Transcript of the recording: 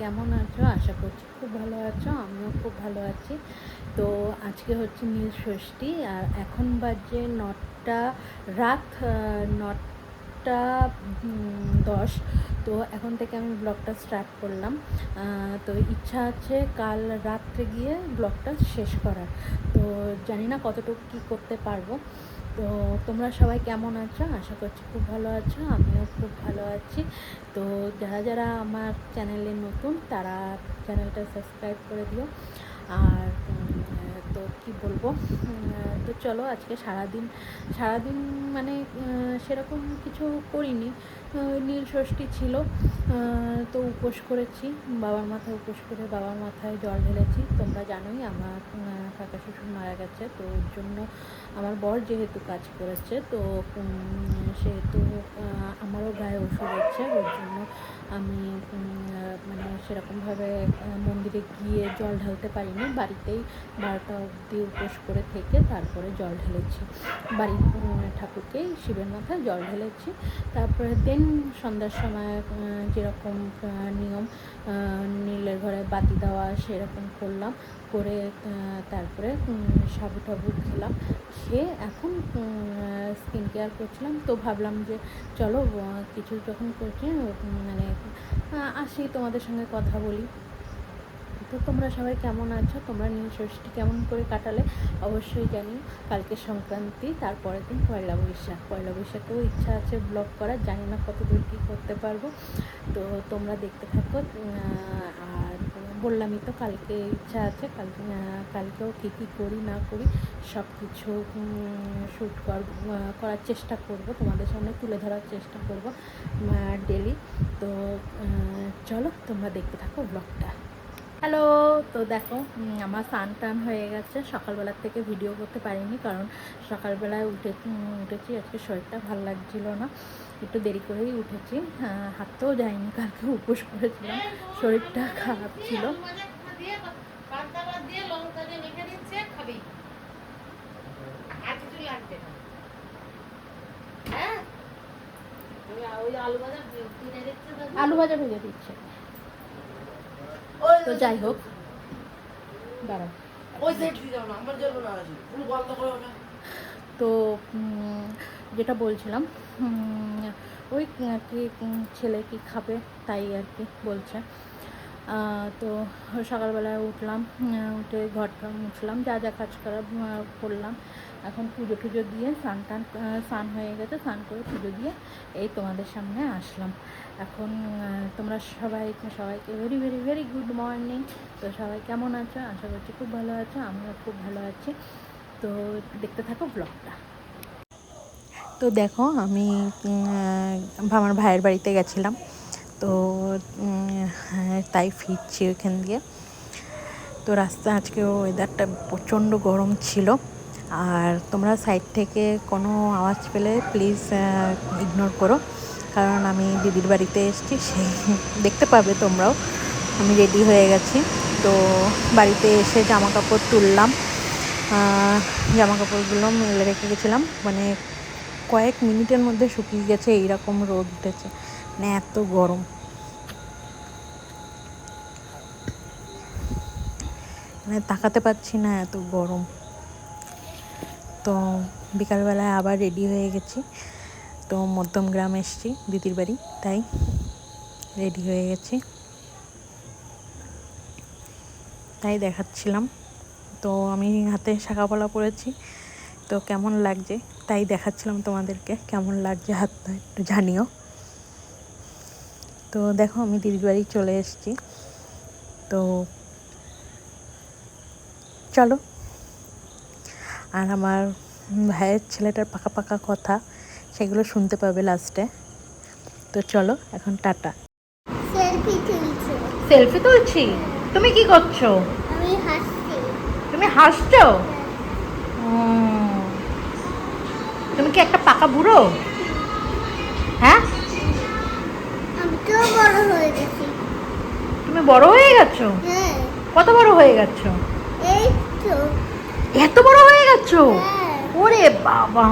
কেমন আছো? আশা করছি খুব ভালো আছো, আমিও খুব ভালো আছি। তো আজকে হচ্ছে নীল ষষ্ঠী, আর এখন বাজে রাত 9টা 10। তো এখন থেকে আমি ব্লগটা স্টার্ট করলাম। তো ইচ্ছা আছে কাল রাত্রে গিয়ে ব্লগটা শেষ করার। তো জানি না কতটুকু কী করতে পারবো। তো তোমরা সবাই কেমন আছো? আশা করছি খুব ভালো আছো, আমিও খুব ভালো আছি। তো যারা যারা আমার চ্যানেলে নতুন তারা চ্যানেলটা সাবস্ক্রাইব করে দিও। আর তো কি বলবো, তো চলো আজকে সারাদিন মানে সেরকম কিছু করিনি। নীল ষষ্ঠী ছিল, তো উপোস করেছি, বাবার মাথায় উপোস করে বাবার মাথায় জল ঢেলেছি। তোমরা জানোই আমার কাকা শ্বশুর মারা গেছে, তো ওর জন্য আমার বর যেহেতু কাজ করেছে, তো সেহেতু আমারও গায়ে ওষুধ হচ্ছে, ওর জন্য আমি মানে সেরকমভাবে মন্দিরে গিয়ে জল ঢালতে পারিনি। বাড়িতেই 12টা অবধি উপোস করে থেকে তারপরে জল ঢেলেছি, বাড়ির ঠাকুরকেই শিবের মাথায় জল ঢেলেছি। তারপরে দেন সন্ধ্যার সময় যেরকম নিয়ম, নীলের ঘরে বাতি দেওয়া সেরকম করলাম, করে তারপরে সাবু টাবু খেলাম। খেয়ে এখন স্কিন কেয়ার করছিলাম। তো ভাবলাম যে চলো কিছু যখন করছি মানে আসি তোমাদের সঙ্গে কথা বলি। তো তোমরা সবাই কেমন আছো? তোমরা নীল ষষ্ঠী কেমন করে কাটালে অবশ্যই জানিও। কালকে সংক্রান্তি, তারপরের দিন পয়লা বৈশাখেও ইচ্ছা আছে ব্লগ করার, জানি না কত দূর কী করতে পারবো। তো তোমরা দেখতে থাকো। আর বললামই তো কালকে ইচ্ছা আছে, কালকেও কী কী করি না করি সব কিছু শ্যুট করার চেষ্টা করব, তোমাদের সামনে তুলে ধরার চেষ্টা করব ডেলি। তো চলো তোমরা দেখতে থাকো ব্লগটা। হ্যালো, তো দেখো আমার স্নান টান হয়ে গেছে। সকালবেলার থেকে ভিডিও করতে পারিনি, কারণ সকালবেলায় উঠেছি, আজকে শরীরটা ভালো লাগছিল না, একটু দেরি করেই উঠেছি। হাঁটতেও যাইনি, কালকে উপোস করেছিলাম, শরীরটা খারাপ ছিল। আলু ভাজা ভেজে দিচ্ছে। তো যাই হোক, দাঁড়াও, তো যেটা বলছিলাম, ওই আর কি ছেলে কি খাবে তাই আর কি বলছে। তো সকালবেলায় উঠলাম, উঠে ঘরটা মুছলাম, যা যা কাজ করা করলাম। এখন পুজো টুজো দিয়ে স্নান হয়ে গেছে, স্নান করে পুজো দিয়ে এই তোমাদের সামনে আসলাম। এখন তোমরা সবাইকে very very very good morning. তো সবাই কেমন আছো? আশা করছি খুব ভালো আছো, আমিও খুব ভালো আছি। তো দেখতে থাকো ব্লগটা। তো দেখো আমি আমার ভাইয়ের বাড়িতে গেছিলাম, তো তাই ফিরছি ওইখান দিয়ে। তো রাস্তা আজকে ওয়েদারটা প্রচণ্ড গরম ছিল। আর তোমরা সাইড থেকে কোনো আওয়াজ পেলে প্লিজ ইগনোর করো, কারণ আমি দিদির বাড়িতে এসেছি, সেই দেখতে পাবে তোমরাও। আমি রেডি হয়ে গেছি। তো বাড়িতে এসে জামা কাপড় তুললাম, জামা কাপড়গুলো মেলে রেখে গেছিলাম, মানে কয়েক মিনিটের মধ্যে শুকিয়ে গেছে, এইরকম রোদ উঠেছে, মানে এত গরম। মানে তাকাতে পারছি না, এত গরম। তো বিকালবেলায় আবার রেডি হয়ে গেছি। তো মধ্যমগ্রাম এসেছি দিদির বাড়ি, তাই রেডি হয়ে গেছি, তাই দেখাচ্ছিলাম। তো আমি হাতে শাঁখাপলা পরেছি, তো কেমন লাগছে তাই দেখাচ্ছিলাম তোমাদেরকে, কেমন লাগছে হাতটা একটু জানিও। তো দেখো আমি দিদির বাড়ি চলে এসেছি। তো চলো, আর আমার ভাইয়ের ছেলেটার পাকা পাকা কথা সেগুলো শুনতে পাবে লাস্টে। তো চলো এখন টাটা। সেলফি তুলছি? তুমি কি করছো? আমি হাসছি। তুমি হাসছো? তুমি কি একটা পাকা বুড়ো? হ্যাঁ, আমি তো বড় হয়ে গেছি। তুমি বড় হয়ে গেছো? হ্যাঁ। কত বড় হয়ে গেছো? এই তো। এত বড় হয়ে গেছো? হ্যাঁ। ওরে বাবা,